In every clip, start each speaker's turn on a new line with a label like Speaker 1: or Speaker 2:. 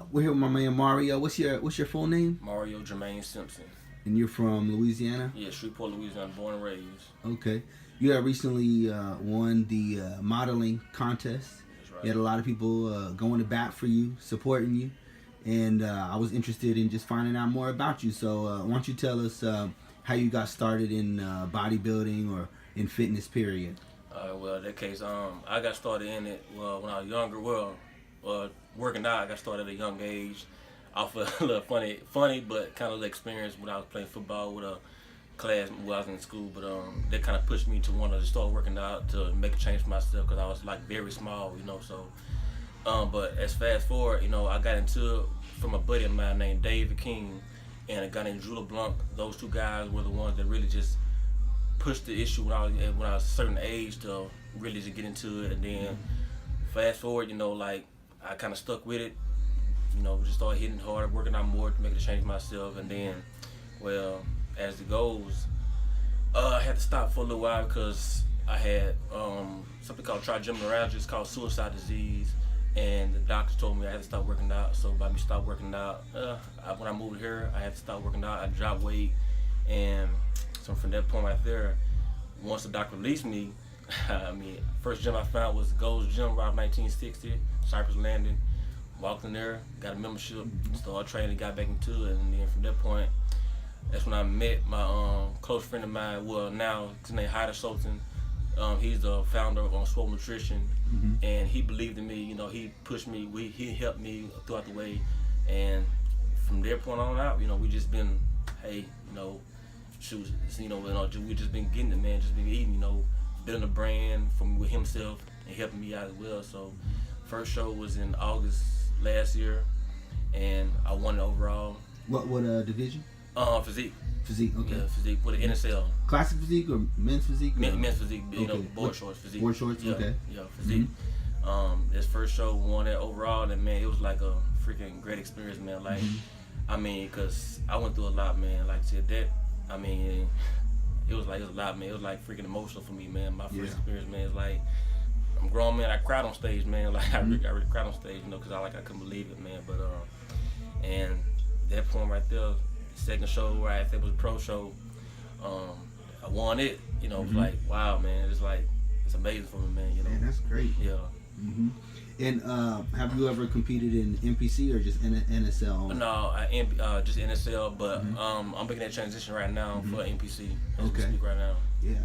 Speaker 1: We're here with my man Mario. What's your full name?
Speaker 2: Mario Jermaine Simpson.
Speaker 1: And you're from Louisiana?
Speaker 2: Yeah, Shreveport, Louisiana, born and raised.
Speaker 1: Okay. You had recently won the modeling contest.
Speaker 2: That's right.
Speaker 1: You had a lot of people going to bat for you, supporting you. And I was interested in just finding out more about you. So why don't you tell us how you got started in bodybuilding or in fitness, period?
Speaker 2: Well, in that case, I got started in it when I was younger. Working out, I got started at a young age. Off of a little funny, but kind of experience when I was playing football with a class when I was in school. But that kind of pushed me to want to start working out to make a change for myself because I was like very small, So, but as fast forward, I got into it from a buddy of mine named David King and a guy named Drew LeBlanc. Those two guys were the ones that really just pushed the issue when I was a certain age to really just get into it. And then fast forward, I kind of stuck with it. Just started hitting hard, working out more to make a change myself. And then, well, as it goes, I had to stop for a little while because I had something called trigeminal it's called suicide disease. And the doctor told me I had to stop working out. So by me stop working out, when I moved here, I had to stop working out. I dropped weight. And so from that point right there, once the doctor released me, first gym I found was Gold's Gym, around 1960, Cypress Landing. Walked in there, got a membership, started training, got back into it, and then from that point, that's when I met my close friend of mine. Well, now his name Hyder Sultan. He's the founder of Swole Nutrition, and he believed in me. He pushed me. He helped me throughout the way, and from that point on out, we just been, hey, shoot, we just been getting it, man. Just been eating, building a brand with himself and helping me out as well. So, first show was in August last year, and I won it overall.
Speaker 1: What division?
Speaker 2: Physique.
Speaker 1: Physique, okay.
Speaker 2: Yeah, Physique with the NSL.
Speaker 1: Classic physique or men's physique?
Speaker 2: Men's physique,
Speaker 1: okay.
Speaker 2: Board shorts physique.
Speaker 1: Board shorts,
Speaker 2: yeah,
Speaker 1: okay.
Speaker 2: Yeah, Physique. This first show won it overall, and man, it was like a freaking great experience, man. Like, cause I went through a lot, man. Like I said, that, it was a lot, man. It was like freaking emotional for me, man. My first experience, man. It's like, I'm a grown man. I cried on stage, man. Like I really cried on stage, because I couldn't believe it, man. But and that point right there, the second show where I think it was a pro show, I won it. It was like, wow, man. It's amazing for me, man.
Speaker 1: Man, that's great.
Speaker 2: Yeah.
Speaker 1: And have you ever competed in NPC or just NSL?
Speaker 2: No, just NSL. But I'm making that transition right now for NPC. As we speak right now.
Speaker 1: Yeah.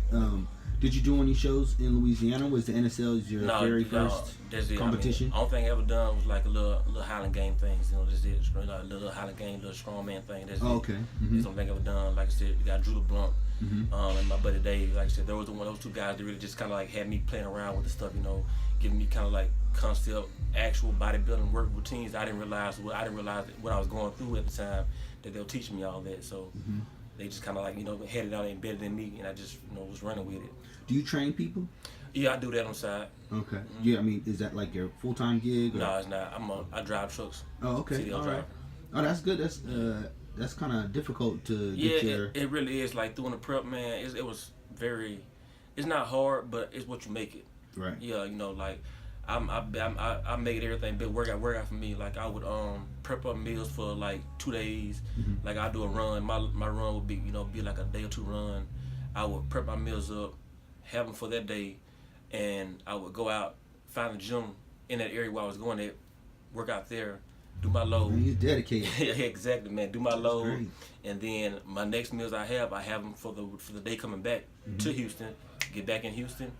Speaker 1: Did you do any shows in Louisiana? Was the NSL your very first competition?
Speaker 2: Only thing I ever done was like a little Highland game things. Just did a little Highland game, little strongman thing. That's
Speaker 1: okay.
Speaker 2: That's the only thing I ever done. Like I said, we got Drew LeBlanc and my buddy Dave. Like I said, those two guys that really just kind of like had me playing around with the stuff. Giving me kind of like concept, actual bodybuilding work routines. I didn't realize what I was going through at the time that they were teaching me all that. So they just kind of like had it out and embedded in me, and I just was running with it.
Speaker 1: Do you train people?
Speaker 2: Yeah, I do that on the side.
Speaker 1: Okay. Yeah, is that like your full-time gig? Or?
Speaker 2: No, it's not. I drive trucks.
Speaker 1: Oh, okay.
Speaker 2: CDL driver.
Speaker 1: Oh, that's good. That's kind of difficult to get your...
Speaker 2: it really is. Like doing the prep, man. It was very. It's not hard, but it's what you make it.
Speaker 1: Right.
Speaker 2: Yeah, like I made everything big workout for me. Like I would prep up meals for like 2 days. Like I do a run. My run would be be like a day or two run. I would prep my meals up, have them for that day, and I would go out, find a gym in that area where I was going at, work out there, do my load.
Speaker 1: Man, you're dedicated.
Speaker 2: Yeah, exactly, man. Do my load,
Speaker 1: great.
Speaker 2: And then my next meals I have them for the day coming back to Houston. Get back in Houston,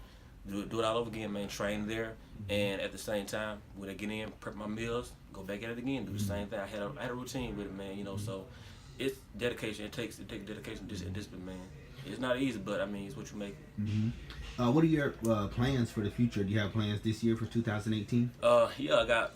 Speaker 2: do it all over again, man. Train there, and at the same time, when I get in, prep my meals, go back at it again, do the same thing. I had a routine with it, man. So it's dedication. It takes dedication and discipline, man. It's not easy, but it's what you make.
Speaker 1: What are your plans for the future? Do you have plans this year for 2018?
Speaker 2: Yeah, I got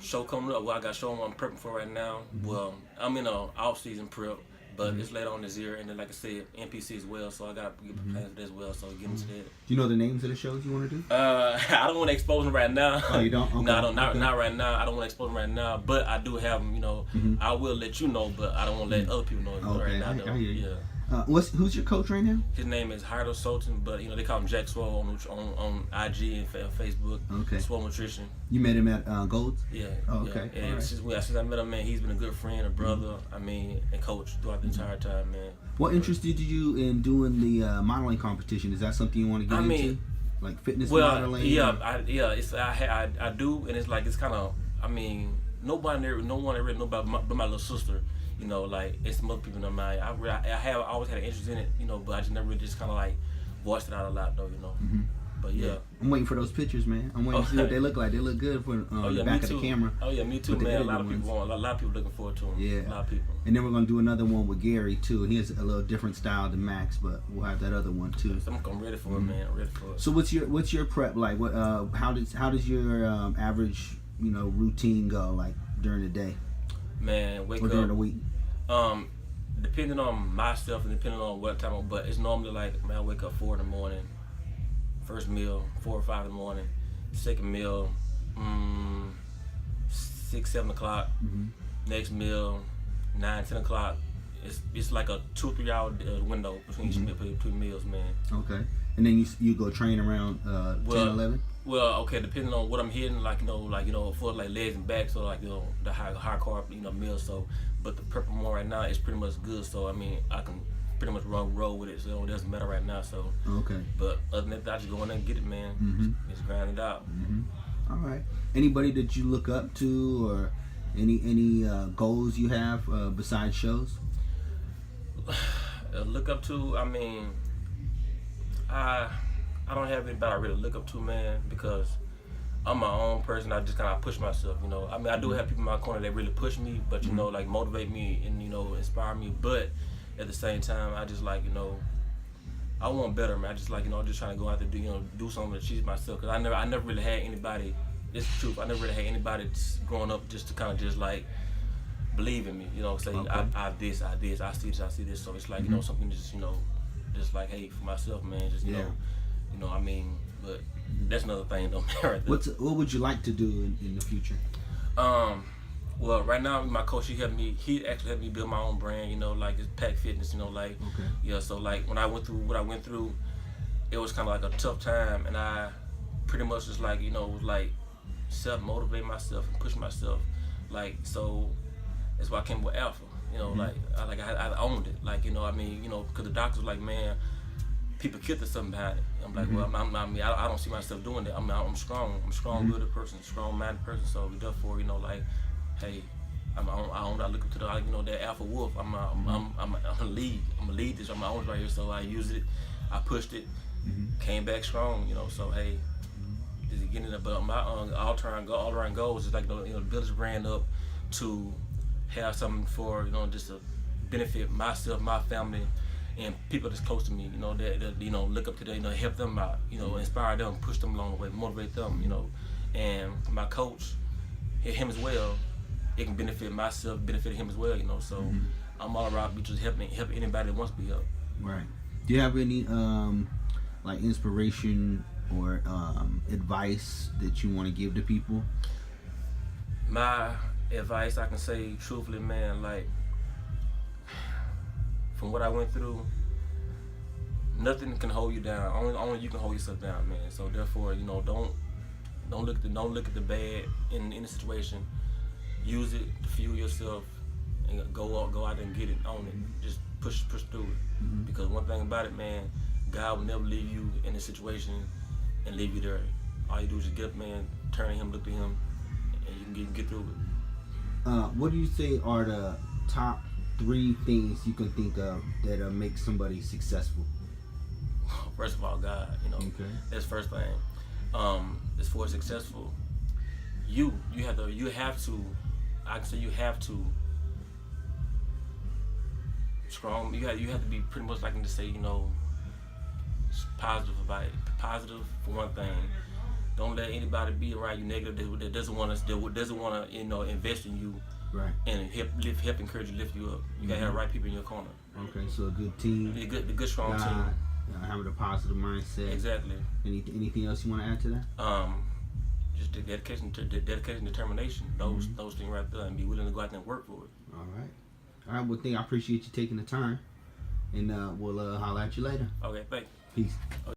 Speaker 2: show coming up. Well, I got show I'm prepping for right now. Well, I'm in a off-season prep, but it's later on this year, and then like I said, NPC as well. So I got to get my plans for that as well. So get into that.
Speaker 1: Do you know the names of the shows you want to do?
Speaker 2: I don't want to expose them right now.
Speaker 1: Oh, you don't? Okay.
Speaker 2: No, I don't. Not right now. I don't want to expose them right now. But I do have them. I will let you know, but I don't want to let other people know right now.
Speaker 1: I hear you.
Speaker 2: Yeah.
Speaker 1: Who's your coach right now?
Speaker 2: His name is Hyder Sultan, but they call him Jack Swole on IG and Facebook.
Speaker 1: Okay.
Speaker 2: Swole Nutrition.
Speaker 1: You met him at Gold's?
Speaker 2: Yeah.
Speaker 1: Oh, okay.
Speaker 2: Yeah. And
Speaker 1: right.
Speaker 2: since I met him, man, he's been a good friend, a brother. And coach throughout the entire time, man.
Speaker 1: What interested you in doing the modeling competition? Is that something you want to get into? Like fitness modeling?
Speaker 2: Yeah, I do, and it's like it's kind of. No one ever know about my little sister. It's some other people in my mind. I always had an interest in it, but I just never really just kind of like voiced it out a lot, though,
Speaker 1: Mm-hmm.
Speaker 2: But yeah.
Speaker 1: I'm waiting for those pictures, man. I'm waiting to see what they look like. They look good for the back of the camera.
Speaker 2: Oh yeah, me too, man. A lot of people looking forward to them.
Speaker 1: Yeah.
Speaker 2: A lot of people.
Speaker 1: And then we're gonna do another one with Gary too. He has a little different style than Max, but we'll have that other one too.
Speaker 2: So I'm ready for it, man. I'm ready for it.
Speaker 1: So what's your prep like? What how does your average routine go like during the day?
Speaker 2: Man, wake up
Speaker 1: during the week.
Speaker 2: Depending on myself and depending on what time, but it's normally like, man, I wake up 4 in the morning. First meal, 4 or 5 in the morning. Second meal, 6, 7 o'clock.
Speaker 1: Mm-hmm.
Speaker 2: Next meal, 9, 10 o'clock. It's like a 2 or 3 hour window between meals, man.
Speaker 1: Okay. And then you go train around 10, 11?
Speaker 2: Well, okay, depending on what I'm hitting, for like legs and back, so the high carb, meals. So, but the prep I'm on right now is pretty much good. So I can pretty much roll with it. So it doesn't matter right now. So
Speaker 1: okay.
Speaker 2: But other than that, I just go in there and get it, man.
Speaker 1: Mm-hmm.
Speaker 2: Just grind it out.
Speaker 1: Mm-hmm. All right. Anybody that you look up to, or any goals you have besides shows?
Speaker 2: Look up to, I don't have anybody I really look up to, man, because I'm my own person. I just kind of push myself, I do have people in my corner that really push me, but like motivate me and inspire me. But at the same time, I just like I want better, man. I just like I'm just trying to go out there do something to achieve myself. Cause I never really had anybody. It's the truth. I never really had anybody growing up just to kind of just like believe in me. Say okay. I see this. So it's like something just like hey for myself, man. Just but that's another thing though, man. Right there.
Speaker 1: What would you like to do in the future?
Speaker 2: Well, right now my coach he actually helped me build my own brand. Like it's Pack Fitness. Okay. Yeah. So like when I went through what I went through, it was kind of like a tough time, and I pretty much just like was like self-motivate myself and push myself. Like so, that's why I came with Alpha. Like I owned it. Like because the doctors were like, man, people killed something behind it. I'm like, well, I don't see myself doing that. I'm strong. I'm a strong-willed person, strong-minded person. So therefore, like, hey, I look up to that alpha wolf. I'm a lead. I'm a lead this. I'm my own right here. So I used it. I pushed it. Came back strong. So hey, just getting it. But my all-around goals is like build this brand up to have something for just to benefit myself, my family, and people that's close to me, that look up to them, help them out, inspire them, push them along the way, motivate them, and my coach, him as well, it can benefit myself, benefit him as well, so I'm all around just help anybody that wants to be helped.
Speaker 1: Right. Do you have any like inspiration or advice that you want to give to people?
Speaker 2: My advice, I can say truthfully, man, like from what I went through, nothing can hold you down. Only you can hold yourself down, man. So therefore, don't look at the bad in the situation. Use it to fuel yourself and go out there and get it on it. Just push through it. Because one thing about it, man, God will never leave you in a situation and leave you there. All you do is just get up, man, turn to Him, look to Him, and you can get through it.
Speaker 1: What do you say are the top 3 things you can think of that make somebody successful?
Speaker 2: First of all, God,
Speaker 1: Okay.
Speaker 2: That's the first thing. As far as successful, you have to. I can say you have to. Strong. You have to be pretty much like to say positive about it. Positive for one thing. Don't let anybody be around you negative that doesn't want to invest in you.
Speaker 1: Right.
Speaker 2: And help encourage you, lift you up. You gotta have the right people in your corner.
Speaker 1: Okay, so a good team.
Speaker 2: A good strong team.
Speaker 1: Having a positive mindset.
Speaker 2: Exactly.
Speaker 1: Anything else you want to add to that?
Speaker 2: Just the dedication, determination. Those things right there, and be willing to go out there and work for it.
Speaker 1: All right. Well, I appreciate you taking the time. and we'll holler at you later.
Speaker 2: Okay, thank you.
Speaker 1: Peace.